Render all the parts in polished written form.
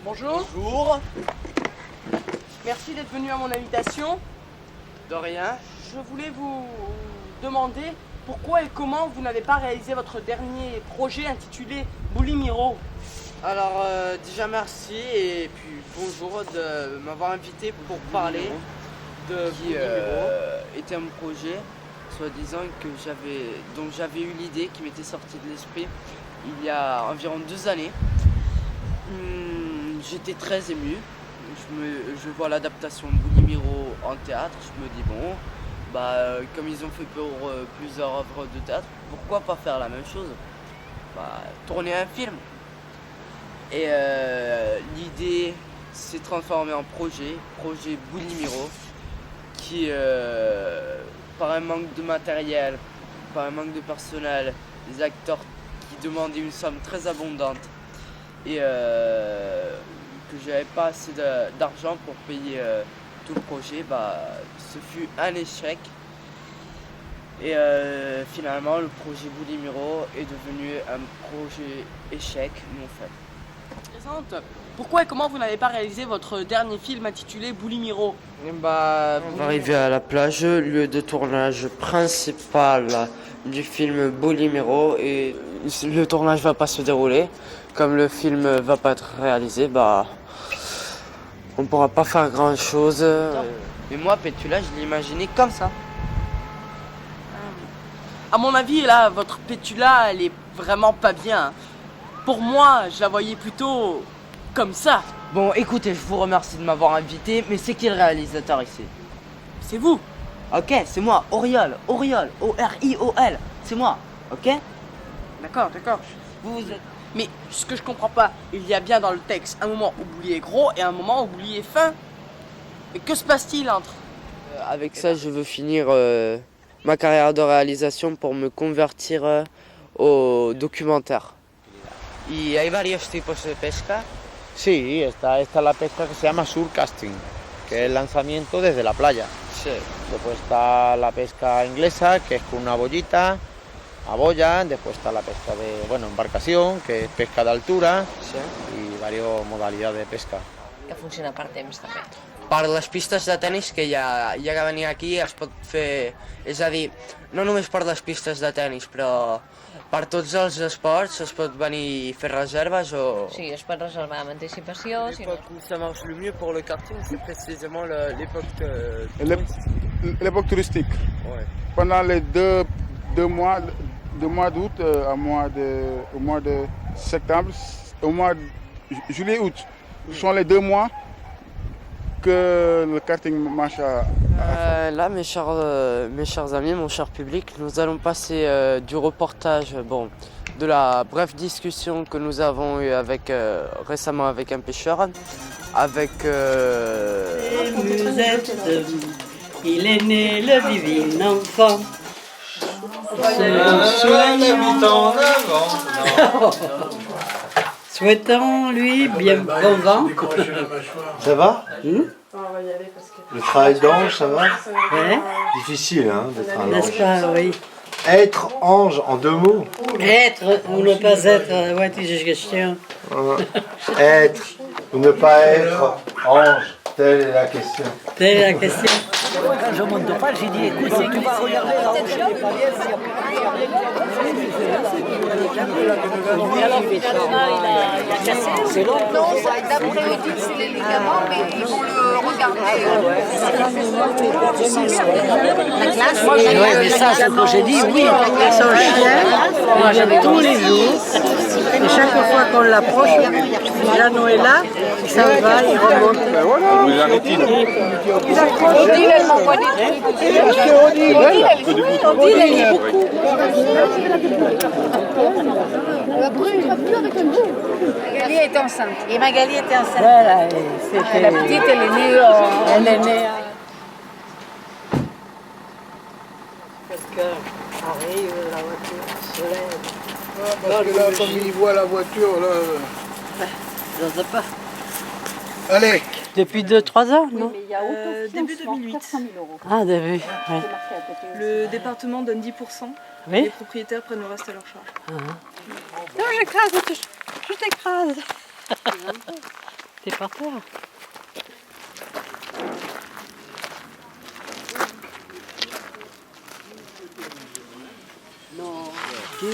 Bonjour. Bonjour. Merci d'être venu à mon invitation. De rien. Je voulais vous demander pourquoi et comment vous n'avez pas réalisé votre dernier projet intitulé Boulimiro. Alors déjà merci et puis bonjour de m'avoir invité pour parler de qui était un projet soi-disant dont j'avais eu l'idée qui m'était sortie de l'esprit il y a environ 2 années. J'étais très ému. Je vois l'adaptation de Boulimiro en théâtre. Je me dis bon, comme ils ont fait pour plusieurs œuvres de théâtre, pourquoi pas faire la même chose? Tourner un film. Et l'idée s'est transformée en projet Boulimiro, qui par un manque de matériel, par un manque de personnel, des acteurs qui demandaient une somme très abondante et que j'avais pas assez d'argent pour payer tout le projet, ce fut un échec. Et finalement le projet Boulimiro est devenu un projet échec non fait. Pourquoi et comment vous n'avez pas réalisé votre dernier film intitulé Boulimiro? Arrivé à la plage, lieu de tournage principal du film Boulimiro, et le tournage va pas se dérouler. Comme le film va pas être réalisé, on pourra pas faire grand chose. Mais moi, Pétula, je l'imaginais comme ça. À mon avis, là, votre Pétula, elle est vraiment pas bien. Pour moi, je la voyais plutôt comme ça. Bon, écoutez, je vous remercie de m'avoir invité, mais c'est qui le réalisateur ici? C'est vous. Ok, c'est moi, Oriol, O-R-I-O-L, c'est moi, ok? D'accord. Vous êtes... Mais ce que je comprends pas, il y a bien dans le texte un moment où Bouli est gros et un moment où Bouli est fin. Et que se passe-t-il entre? Avec ça, je veux finir ma carrière de réalisation pour me convertir au documentaire. ¿Y hay varios tipos de pesca? Sí, esta es la pesca que se llama surcasting, que es el lanzamiento desde la playa. Sí. Después está la pesca inglesa, que es con una bollita, a boya. Después está la pesca de, embarcación, que es pesca de altura, Sí. y varias modalidades de pesca. Que funciona per temps també. Per les pistes de tennis, que ja que venir aquí es pot fer... És a dir, no només per les pistes de tennis, però per tots els esports es pot venir i fer reserves o... Sí, es pot reservar amb anticipació. L'époque où ça marche le mieux pour le karting, c'est précisément l'époque L'époque touristique. Ouais. Pendant les deux mois d'août au mois de septembre, au mois de juillet, août, ce sont les 2 mois que le karting marche Là, mes chers amis, mon cher public, nous allons passer du reportage, de la brève discussion que nous avons eue récemment avec un pêcheur, avec... Musette, il est né le divin enfant. Souhaitons-lui bien bon vent. Ça va Le travail d'ange, ça va Ouais, Difficile, hein, d'être un n'est-ce ange. pas, oui. Être ange en 2 mots. Être ou ne pas être, ouais, c'est une question. Être ou ne pas être ange, telle est la question. Telle est la question. Quand je monte de page, j'ai dit écoute, tu vas regarder là-haut chez les paliers, Et alors finalement, il a cassé. c'est long. Non, d'après Odile, c'est les ligaments, mais ils vont le regarder. La classe, Oui, mais ça, c'est ce que j'ai dit, oui. Son chien, moi j'aime tous les jours. Et chaque fois qu'on l'approche, Jeannot est là, il s'en va, il remonte. Odile, elle m'envoie des trucs. Odile, elle lit beaucoup. Magali est enceinte. Et Magali était enceinte. Voilà, et La petite, elle est née. elle est née. Quelqu'un arrive, la voiture se lève. Parce que là, comme il voit la voiture, là... Je ne sais pas. Allez. Depuis 2-3 ans, non? Début 2008. Ah, début, ouais. Le département donne 10%. Oui. Les propriétaires prennent le reste à leur charge. Non, j'écrase, je t'écrase. T'es par terre.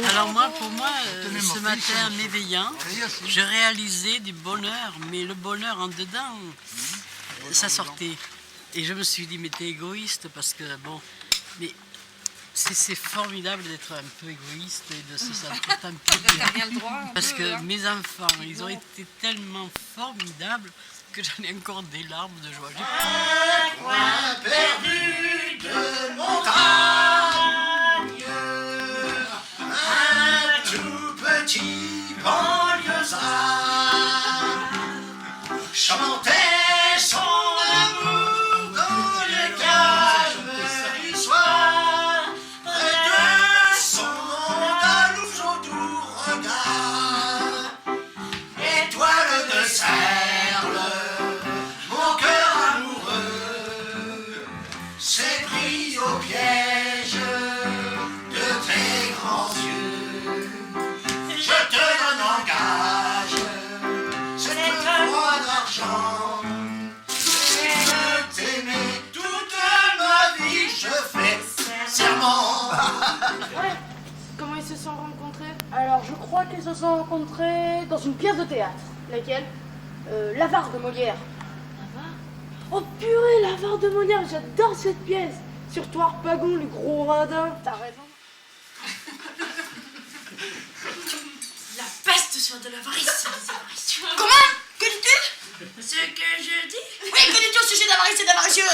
Alors moi, pour moi, ce matin, en m'éveillant, je réalisais du bonheur, mais le bonheur en dedans, ça sortait. Et je me suis dit, mais t'es égoïste, parce que bon, mais c'est formidable d'être un peu égoïste et de se sentir un peu bien. Parce que mes enfants, ils ont été tellement formidables que j'en ai encore des larmes de joie. Un coin perdu de montagne, un tout petit banlieusard chantait son amour dans le calme du soir, près de son andalouse au doux regard, étoile de Serle, mon cœur amoureux s'est pris au piège de tes grands yeux. Je te donne en gage cette croix d'argent et de t'aimer toute ma vie. Je fais serment. Ouais. Comment ils se sont rencontrés? Alors, je crois qu'ils se sont rencontrés dans une pièce de théâtre. Laquelle? L'Avare de Molière. L'Avare? Oh purée, l'Avare de Molière, j'adore cette pièce. Surtout Harpagon, le gros radin. T'as raison. La peste soit de l'avarice et des avarices. Comment? Que dis-tu? Ce que je dis? Oui, que dis-tu au sujet d'avarice et d'avaricieux?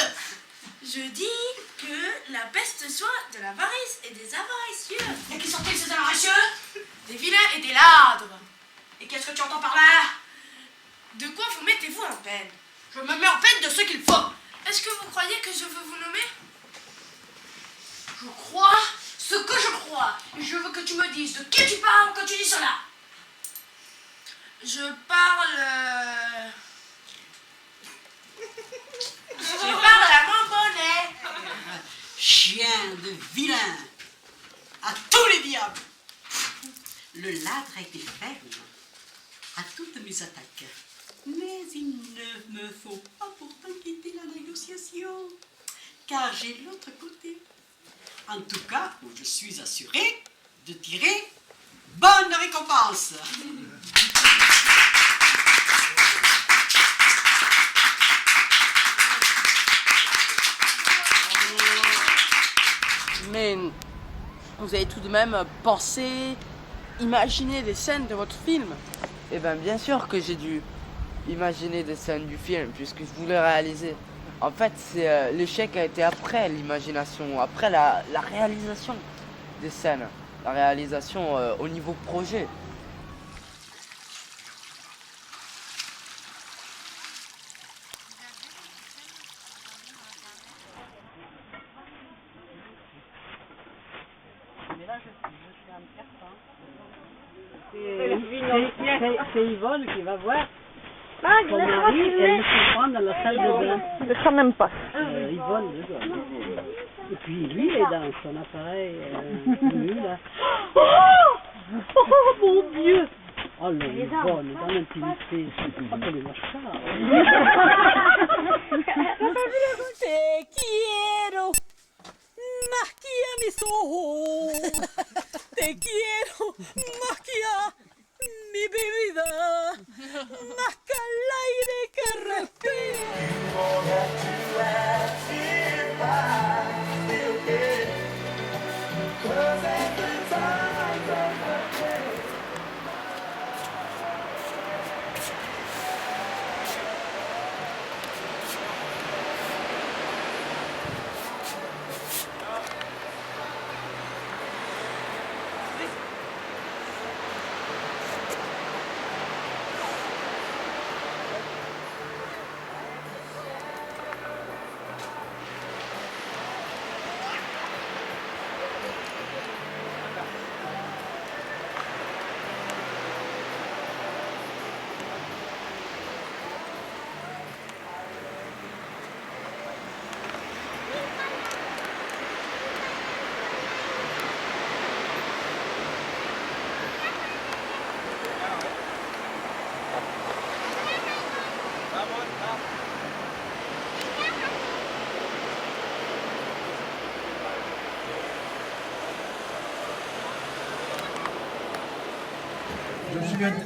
Je dis que la peste soit de l'avarice et des avaricieux. Et qui sont-ils ces avaricieux? Des vilains et des ladres. Et qu'est-ce que tu entends par là? De quoi vous mettez-vous en peine? Je me mets en peine de ce qu'il faut. Est-ce que vous croyez que je veux vous nommer? Je crois ce que je crois. Et je veux que tu me dises de qui tu parles quand tu dis cela. Je parle... Je parle à mon bonnet. Chien de vilain, à tous les diables. Le ladre a été ferme à toutes mes attaques. Mais il ne me faut pas pourtant quitter la négociation, car j'ai l'autre côté. En tout cas, où je suis assuré de tirer bonne récompense. Mais vous avez tout de même pensé, imaginer des scènes de votre film? Eh bien, bien sûr que j'ai dû imaginer des scènes du film, puisque je voulais réaliser. En fait, l'échec a été après l'imagination, après la réalisation des scènes, la réalisation au niveau projet. C'est Yvonne qui va voir son mari et elle se prend dans la salle de bain. Je sais même pas. Yvonne, et puis lui, il est dans son appareil nu, là. Oh mon Dieu! Oh là, Yvonne, dans l'intimité, c'est absolument charmant. Te quiero más que a mis ojos. Te quiero más que a mi bebida, más que al aire que respiro.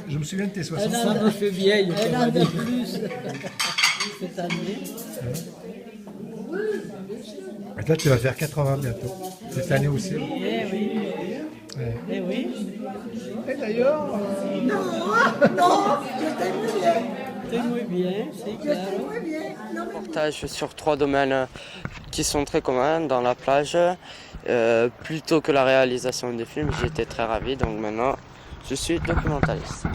je me souviens de tes 60 Ça me fait vieille. Elle en a plus cette année. Et toi, tu vas faire 80 bientôt. Cette année aussi. Eh oui. Ouais. Eh oui. Et d'ailleurs... Non, je t'aime bien. T'aimes bien, c'est clair. Reportage sur 3 domaines qui sont très communs dans la plage. Plutôt que la réalisation des films, j'étais très ravi, donc maintenant je suis documentaliste.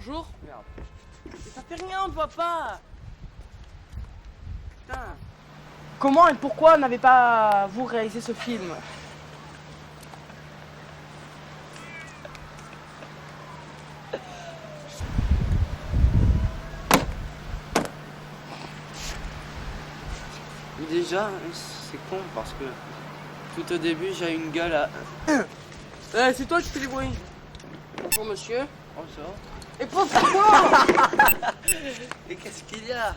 Bonjour. Merde. Ça fait rien, on ne voit pas. Putain. Comment et pourquoi n'avez pas vous réalisé ce film? Déjà, c'est con parce que tout au début, j'ai une gueule à... C'est toi qui fais les bruits. Bonjour monsieur. Bonjour. Et pourquoi? Et qu'est-ce qu'il y a?